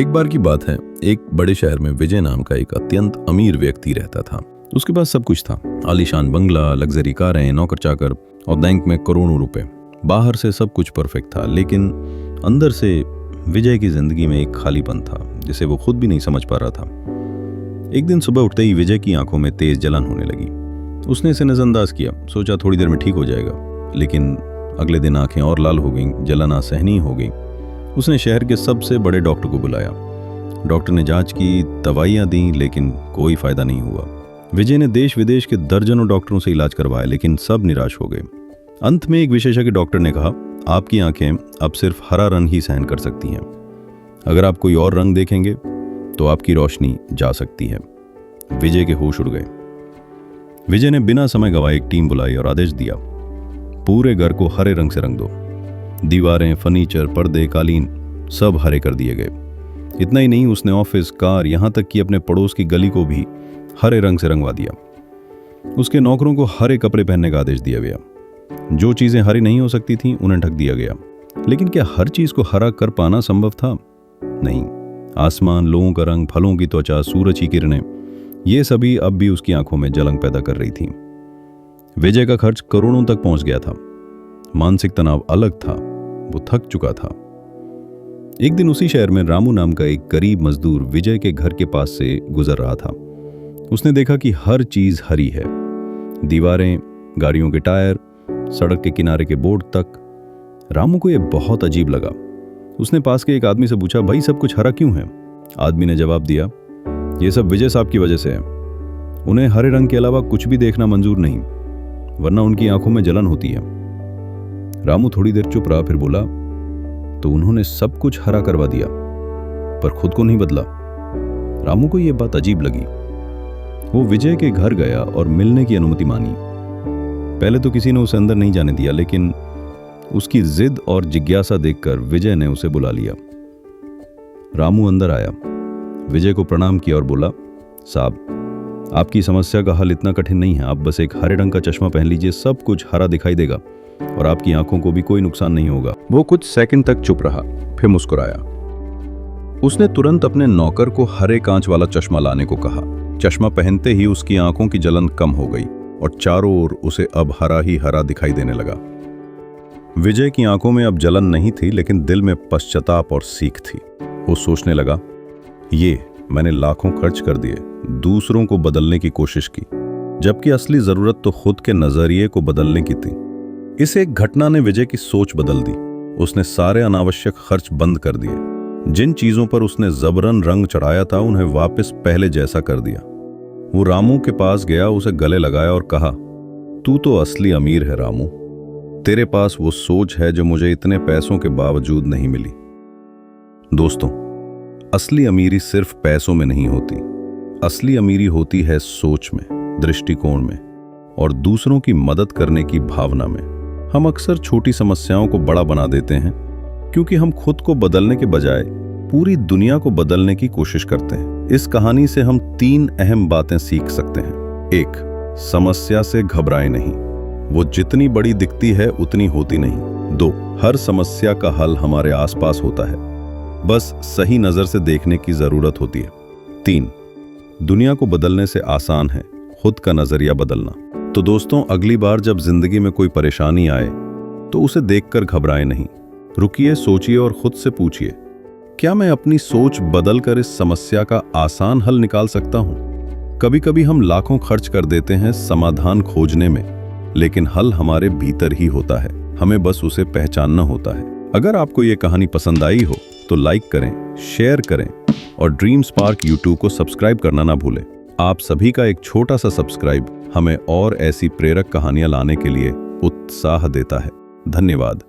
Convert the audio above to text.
एक बार की बात है, एक बड़े शहर में विजय नाम का एक अत्यंत अमीर व्यक्ति रहता था। उसके पास सब कुछ था, आलीशान बंगला, लग्जरी कारें, नौकर चाकर और बैंक में करोड़ों रुपए। बाहर से सब कुछ परफेक्ट था, लेकिन अंदर से विजय की जिंदगी में एक खालीपन था जिसे वो खुद भी नहीं समझ पा रहा था। एक दिन सुबह उठते ही विजय की आंखों में तेज जलन होने लगी। उसने इसे नजरअंदाज किया, सोचा थोड़ी देर में ठीक हो जाएगा, लेकिन अगले दिन आंखें और लाल हो गईं, जलन असहनीय हो गई। उसने शहर के सबसे बड़े डॉक्टर को बुलाया। डॉक्टर ने जांच की, दवाइयां दी, लेकिन कोई फायदा नहीं हुआ। विजय ने देश विदेश के दर्जनों डॉक्टरों से इलाज करवाया, लेकिन सब निराश हो गए। अंत में एक विशेषज्ञ डॉक्टर ने कहा, आपकी आंखें अब सिर्फ हरा रंग ही सहन कर सकती हैं। अगर आप कोई और रंग देखेंगे तो आपकी रोशनी जा सकती है। विजय के होश उड़ गए। विजय ने बिना समय गवाए एक टीम बुलाई और आदेश दिया, पूरे घर को हरे रंग से रंग दो। दीवारें, फर्नीचर, पर्दे, कालीन सब हरे कर दिए गए। इतना ही नहीं, उसने ऑफिस, कार, यहां तक कि अपने पड़ोस की गली को भी हरे रंग से रंगवा दिया। उसके नौकरों को हरे कपड़े पहनने का आदेश दिया गया। जो चीजें हरी नहीं हो सकती थीं उन्हें ढक दिया गया। लेकिन क्या हर चीज को हरा कर पाना संभव था? नहीं। आसमान, लोगों का रंग, फलों की त्वचा, सूरज की किरणें, ये सभी अब भी उसकी आंखों में जलन पैदा कर रही थीं। विजय का खर्च करोड़ों तक पहुंच गया था। मानसिक तनाव अलग था, वो थक चुका था। एक दिन उसी शहर में रामू नाम का एक गरीब मजदूर विजय के घर के पास से गुजर रहा था। उसने देखा कि हर चीज हरी है, दीवारें, गाड़ियों के टायर, सड़क के किनारे के बोर्ड तक। रामू को यह बहुत अजीब लगा। उसने पास के एक आदमी से पूछा, भाई सब कुछ हरा क्यों है? आदमी ने जवाब दिया, ये सब विजय साहब की वजह से है। उन्हें हरे रंग के अलावा कुछ भी देखना मंजूर नहीं, वरना उनकी आंखों में जलन होती है। रामू थोड़ी देर चुप रहा, फिर बोला, तो उन्होंने सब कुछ हरा करवा दिया पर खुद को नहीं बदला। रामू को यह बात अजीब लगी। वो विजय के घर गया और मिलने की अनुमति मांगी। पहले तो किसी ने उसे अंदर नहीं जाने दिया, लेकिन उसकी जिद और जिज्ञासा देखकर विजय ने उसे बुला लिया। रामू अंदर आया, विजय को प्रणाम किया और बोला, साहब, आपकी समस्या का हल इतना कठिन नहीं है। आप बस एक हरे रंग का चश्मा पहन लीजिए, सब कुछ हरा दिखाई देगा और आपकी आंखों को भी कोई नुकसान नहीं होगा। वो कुछ सेकंड तक चुप रहा, फिर मुस्कुराया। उसने तुरंत अपने नौकर को हरे कांच वाला चश्मा लाने को कहा। चश्मा पहनते ही उसकी आंखों की जलन कम हो गई और चारों ओर उसे अब हरा ही हरा दिखाई देने लगा। विजय की आंखों में अब जलन नहीं थी, लेकिन दिल में पश्चाताप और सीख थी। वो सोचने लगा, ये मैंने लाखों खर्च कर दिए, दूसरों को बदलने की कोशिश की, जबकि असली जरूरत तो खुद के नजरिए को बदलने की थी। इस एक घटना ने विजय की सोच बदल दी। उसने सारे अनावश्यक खर्च बंद कर दिए। जिन चीजों पर उसने जबरन रंग चढ़ाया था उन्हें वापस पहले जैसा कर दिया। वो रामू के पास गया, उसे गले लगाया और कहा, तू तो असली अमीर है रामू। तेरे पास वो सोच है जो मुझे इतने पैसों के बावजूद नहीं मिली। दोस्तों, असली अमीरी सिर्फ पैसों में नहीं होती। असली अमीरी होती है सोच में, दृष्टिकोण में और दूसरों की मदद करने की भावना में। हम अक्सर छोटी समस्याओं को बड़ा बना देते हैं क्योंकि हम खुद को बदलने के बजाय पूरी दुनिया को बदलने की कोशिश करते हैं। इस कहानी से हम 3 अहम बातें सीख सकते हैं। 1, समस्या से घबराएं नहीं, वो जितनी बड़ी दिखती है उतनी होती नहीं। 2, हर समस्या का हल हमारे आसपास होता है, बस सही नजर से देखने की जरूरत होती है। 3, दुनिया को बदलने से आसान है खुद का नजरिया बदलना। तो दोस्तों, अगली बार जब जिंदगी में कोई परेशानी आए तो उसे देखकर घबराएं नहीं। रुकिए, सोचिए और खुद से पूछिए, क्या मैं अपनी सोच बदलकर इस समस्या का आसान हल निकाल सकता हूं? कभी कभी हम लाखों खर्च कर देते हैं समाधान खोजने में, लेकिन हल हमारे भीतर ही होता है, हमें बस उसे पहचानना होता है। अगर आपको ये कहानी पसंद आई हो तो लाइक करें, शेयर करें और ड्रीम स्पार्क यूट्यूब को सब्सक्राइब करना ना भूलें। आप सभी का एक छोटा सा सब्सक्राइब हमें और ऐसी प्रेरक कहानियां लाने के लिए उत्साह देता है। धन्यवाद।